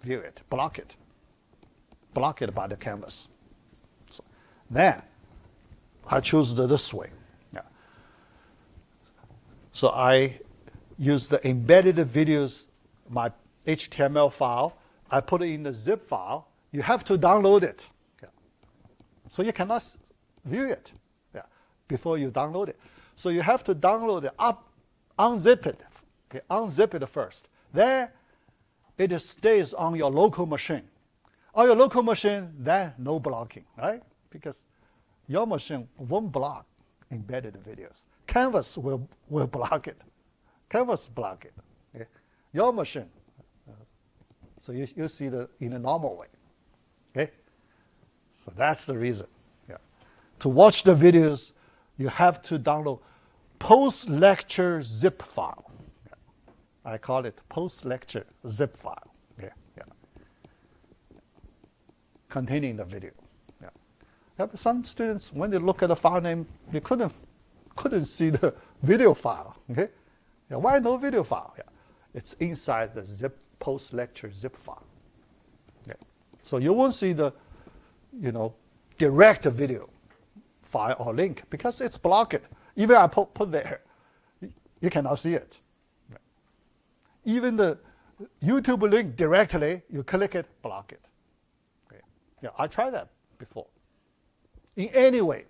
view it. Block it. Block it by the Canvas. So then I choose this way. Yeah. So I use the embedded videos, my HTML file. I put it in the zip file. You have to download it. Yeah. So you cannot view it, yeah, before you download it. So you have to download it, unzip it. Okay, unzip it first. Then it stays on your local machine. On your local machine, then no blocking, right? Because your machine won't block embedded videos. Canvas will block it. Canvas block it. Okay? Your machine. So you see in a normal way. Okay? So that's the reason. Yeah. To watch the videos, you have to download post-lecture zip file. Yeah. I call it post-lecture zip file. Okay? Yeah. Containing the video. Yeah. Yeah, but some students, when they look at the file name, they couldn't see the video file. Okay? Yeah, why no video file? Yeah. It's inside the post-lecture zip file. Okay. So you won't see the, direct video file or link because it's blocked. Even I put there, you cannot see it. Okay. Even the YouTube link directly, you click it, block it. Okay. Yeah, I tried that before. In any way,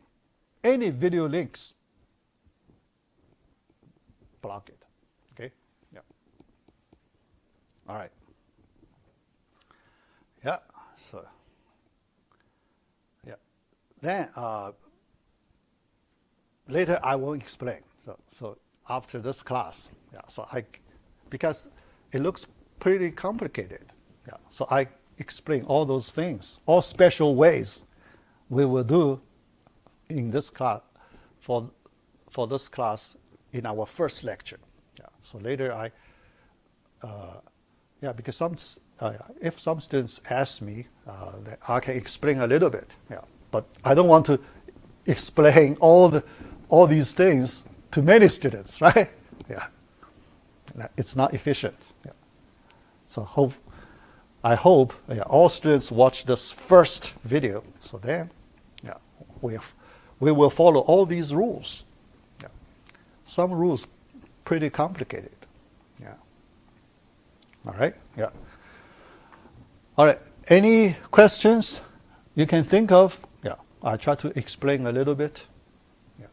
any video links, block it. Okay? Yeah. All right. Yeah. So. Yeah. Then later I will explain. So after this class, yeah. So because it looks pretty complicated. Yeah. So I explain all those things, all special ways we will do in this class for this class in our first lecture. Yeah. So later because if some students ask me, I can explain a little bit. Yeah. But I don't want to explain all these things to many students, right? Yeah. It's not efficient. Yeah. So I hope all students watch this first video. So then, yeah, we will follow all these rules. Yeah. Some rules pretty complicated. Yeah. All right. Yeah. All right. Any questions you can think of? Yeah. I try to explain a little bit. Yeah.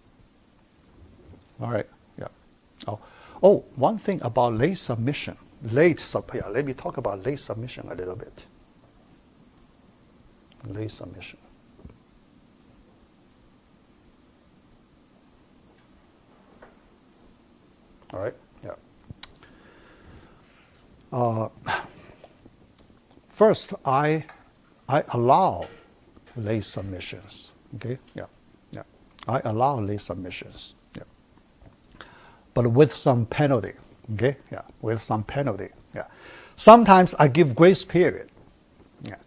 All right. Yeah. Oh, one thing about late submission. Let me talk about late submission a little bit. Late submission. All right. Yeah. First, I allow late submissions. Okay. Yeah. Yeah. I allow late submissions. Yeah. But with some penalty. Okay. Yeah. With some penalty. Yeah. Sometimes I give grace period. Yeah.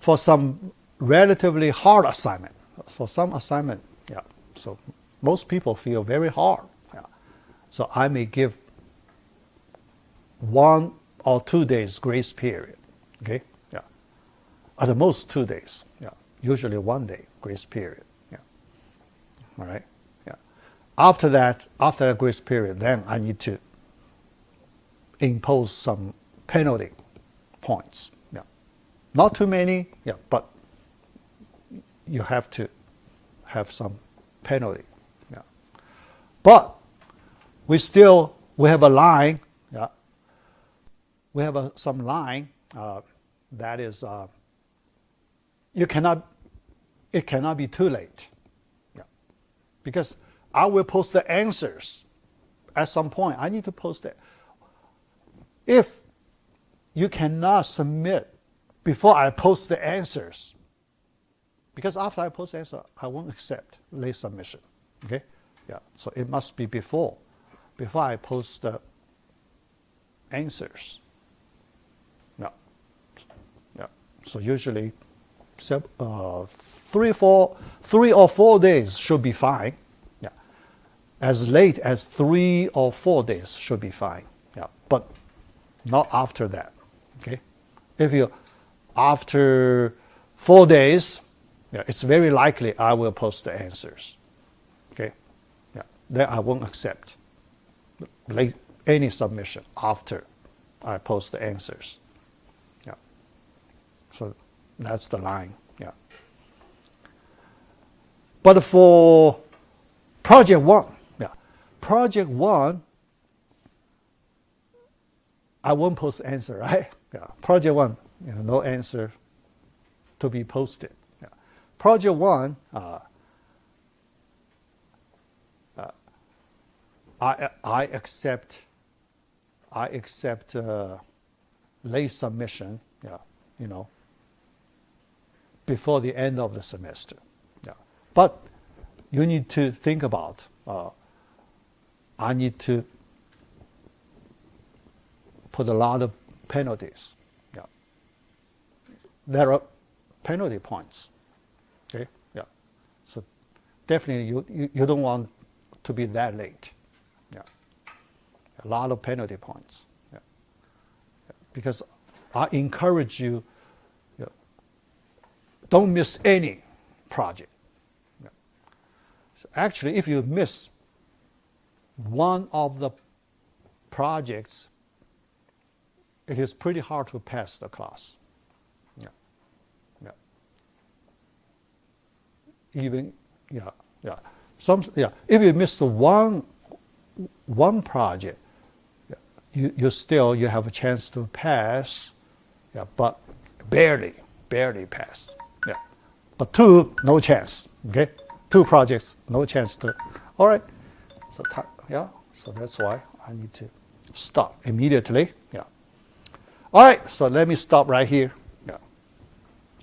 For some relatively hard assignment. For some assignment. Yeah. So most people feel very hard. Yeah. So I may give 1 or 2 days grace period. Okay. Yeah. at the most 2 days. Yeah, usually 1 day grace period. Yeah, all right. Yeah, after that grace period, then I need to impose some penalty points. Yeah, not too many. Yeah, but you have to have some penalty. Yeah, but we have a line. Yeah, we have some line that is it cannot be too late. Yeah, because I will post the answers at some point. I need to post it. If you cannot submit before I post the answers, because after I post the answer, I won't accept late submission. Okay? Yeah. So it must be before I post the answers. Yeah. Yeah. So usually 3 or 4 days should be fine. Yeah. As late as 3 or 4 days should be fine. Yeah. But not after that. Okay? If you after 4 days, yeah, it's very likely I will post the answers. Okay? Yeah. Then I won't accept any submission after I post the answers. Yeah. So that's the line. Yeah. But for project 1, yeah, project 1, I won't post answer, right? Yeah. Project 1, no answer to be posted. Yeah. Project 1, I accept late submission. Yeah, before the end of the semester. Yeah. But you need to think about. I need to put a lot of penalties. Yeah. There are penalty points. Okay. Yeah. So definitely you don't want to be that late. Yeah. A lot of penalty points. Yeah. Because I encourage you, don't miss any project. Yeah. So actually, if you miss one of the projects, it is pretty hard to pass the class. Yeah. Yeah. Even, yeah, yeah. If you miss one project, yeah, you have a chance to pass, yeah, but barely pass. Yeah. But 2, no chance. Okay? 2 projects, no chance to. All right. So yeah. So that's why I need to stop immediately. Yeah. All right. So let me stop right here.